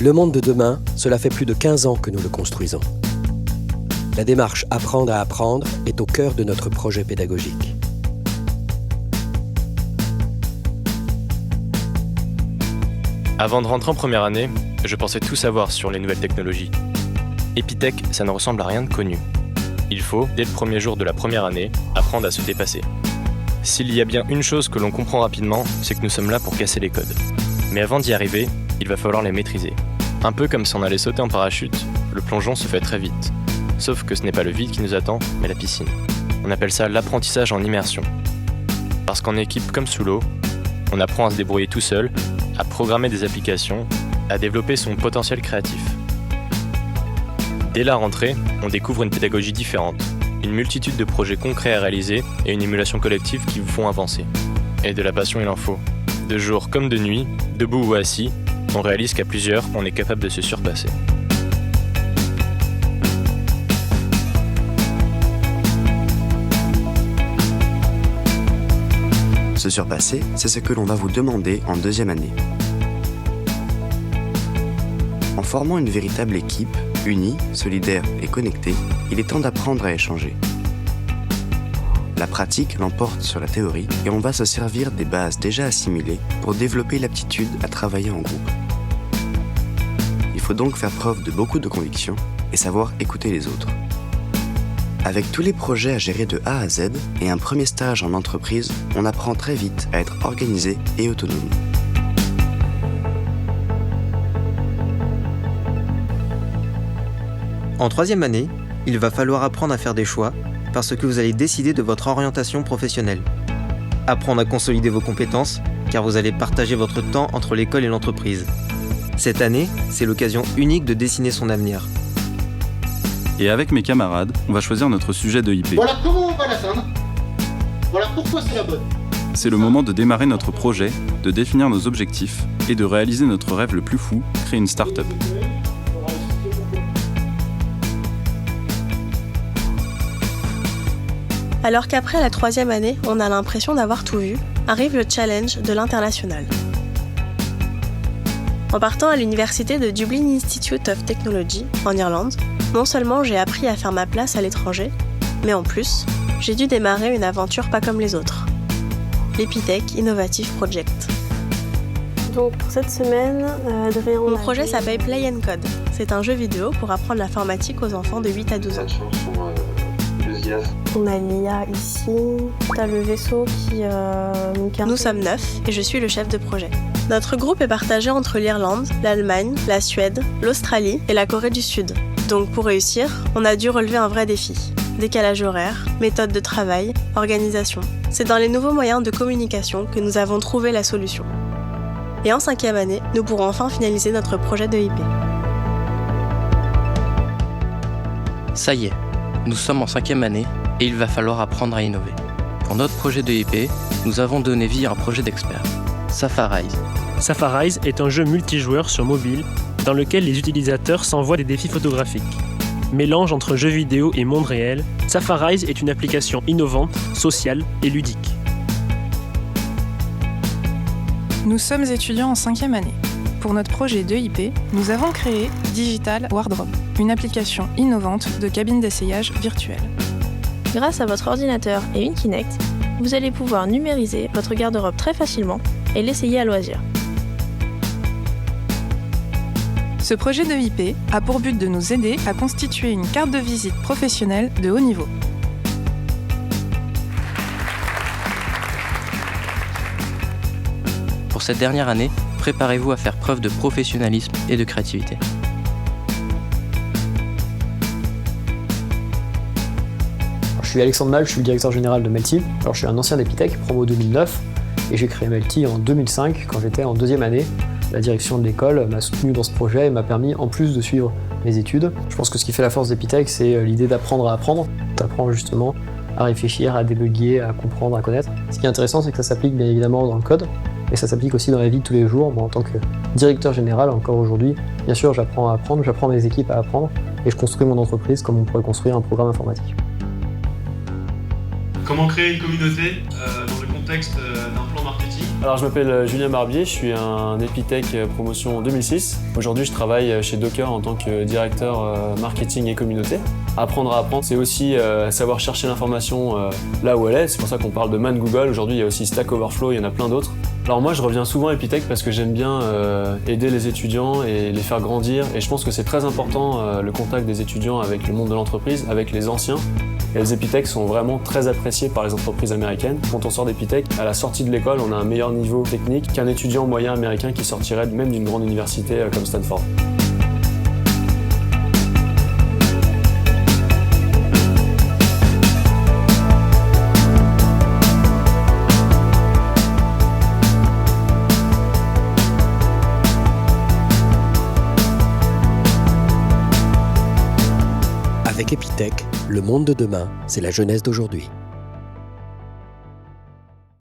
Le monde de demain, cela fait plus de 15 ans que nous le construisons. La démarche Apprendre à apprendre est au cœur de notre projet pédagogique. Avant de rentrer en première année, je pensais tout savoir sur les nouvelles technologies. Epitech, ça ne ressemble à rien de connu. Il faut, dès le premier jour de la première année, apprendre à se dépasser. S'il y a bien une chose que l'on comprend rapidement, c'est que nous sommes là pour casser les codes. Mais avant d'y arriver, il va falloir les maîtriser. Un peu comme si on allait sauter en parachute, le plongeon se fait très vite. Sauf que ce n'est pas le vide qui nous attend, mais la piscine. On appelle ça l'apprentissage en immersion. Parce qu'en équipe comme sous l'eau, on apprend à se débrouiller tout seul, à programmer des applications, à développer son potentiel créatif. Dès la rentrée, on découvre une pédagogie différente, une multitude de projets concrets à réaliser et une émulation collective qui vous font avancer. Et de la passion, il en faut. De jour comme de nuit, debout ou assis, on réalise qu'à plusieurs, on est capable de se surpasser. Se surpasser, c'est ce que l'on va vous demander en deuxième année. En formant une véritable équipe, unie, solidaire et connectée, il est temps d'apprendre à échanger. La pratique l'emporte sur la théorie et on va se servir des bases déjà assimilées pour développer l'aptitude à travailler en groupe. Il faut donc faire preuve de beaucoup de conviction et savoir écouter les autres. Avec tous les projets à gérer de A à Z et un premier stage en entreprise, on apprend très vite à être organisé et autonome. En troisième année, il va falloir apprendre à faire des choix parce que vous allez décider de votre orientation professionnelle. Apprendre à consolider vos compétences car vous allez partager votre temps entre l'école et l'entreprise. Cette année, c'est l'occasion unique de dessiner son avenir. Et avec mes camarades, on va choisir notre sujet de IP. Voilà comment on va l'atteindre. Voilà pourquoi c'est la bonne. C'est le moment de démarrer notre projet, de définir nos objectifs et de réaliser notre rêve le plus fou, créer une start-up. Alors qu'après la troisième année, on a l'impression d'avoir tout vu, arrive le challenge de l'international. En partant à l'université de Dublin Institute of Technology, en Irlande, non seulement j'ai appris à faire ma place à l'étranger, mais en plus, j'ai dû démarrer une aventure pas comme les autres. L'Epitech Innovative Project. Donc pour cette semaine, Adrien... Mon projet s'appelle Play and Code. C'est un jeu vidéo pour apprendre l'informatique aux enfants de 8 à 12 ans. On a l'IA ici, t'as le vaisseau qui... Nous sommes 9 et je suis le chef de projet. Notre groupe est partagé entre l'Irlande, l'Allemagne, la Suède, l'Australie et la Corée du Sud. Donc pour réussir, on a dû relever un vrai défi. Décalage horaire, méthode de travail, organisation. C'est dans les nouveaux moyens de communication que nous avons trouvé la solution. Et en cinquième année, nous pourrons enfin finaliser notre projet de IP. Ça y est, nous sommes en cinquième année et il va falloir apprendre à innover. Pour notre projet de IP, nous avons donné vie à un projet d'experts, Sappharize. Sappharize est un jeu multijoueur sur mobile dans lequel les utilisateurs s'envoient des défis photographiques. Mélange entre jeux vidéo et monde réel, Sappharize est une application innovante, sociale et ludique. Nous sommes étudiants en cinquième année. Pour notre projet de IP, nous avons créé Digital Wardrobe, une application innovante de cabine d'essayage virtuelle. Grâce à votre ordinateur et une Kinect, vous allez pouvoir numériser votre garde-robe très facilement et l'essayer à loisir. Ce projet de IP a pour but de nous aider à constituer une carte de visite professionnelle de haut niveau. Pour cette dernière année, préparez-vous à faire preuve de professionnalisme et de créativité. Je suis Alexandre Mal, je suis le directeur général de Melty. Alors, je suis un ancien d'Epitech, promo 2009, et j'ai créé Melty en 2005 quand j'étais en deuxième année. La direction de l'école m'a soutenu dans ce projet et m'a permis, en plus de suivre mes études. Je pense que ce qui fait la force d'Epitech, c'est l'idée d'apprendre à apprendre. Tu apprends justement à réfléchir, à débugger, à comprendre, à connaître. Ce qui est intéressant, c'est que ça s'applique bien évidemment dans le code, mais ça s'applique aussi dans la vie de tous les jours. Moi, en tant que directeur général, encore aujourd'hui, bien sûr, j'apprends à apprendre, j'apprends mes équipes à apprendre, et je construis mon entreprise comme on pourrait construire un programme informatique. Comment créer une communauté dans le contexte contexte d'un plan marketing. Alors je m'appelle Julien Barbier, je suis un Epitech promotion 2006. Aujourd'hui je travaille chez Docker en tant que directeur marketing et communauté. Apprendre à apprendre, c'est aussi savoir chercher l'information là où elle est. C'est pour ça qu'on parle de Man Google. Aujourd'hui il y a aussi Stack Overflow, il y en a plein d'autres. Alors moi je reviens souvent à Epitech parce que j'aime bien aider les étudiants et les faire grandir. Et je pense que c'est très important le contact des étudiants avec le monde de l'entreprise, avec les anciens. Et les Epitech sont vraiment très appréciés par les entreprises américaines. Quand on sort d'Epitech, à la sortie de l'école, on a un meilleur niveau technique qu'un étudiant moyen américain qui sortirait même d'une grande université comme Stanford. Avec Epitech, le monde de demain, c'est la jeunesse d'aujourd'hui.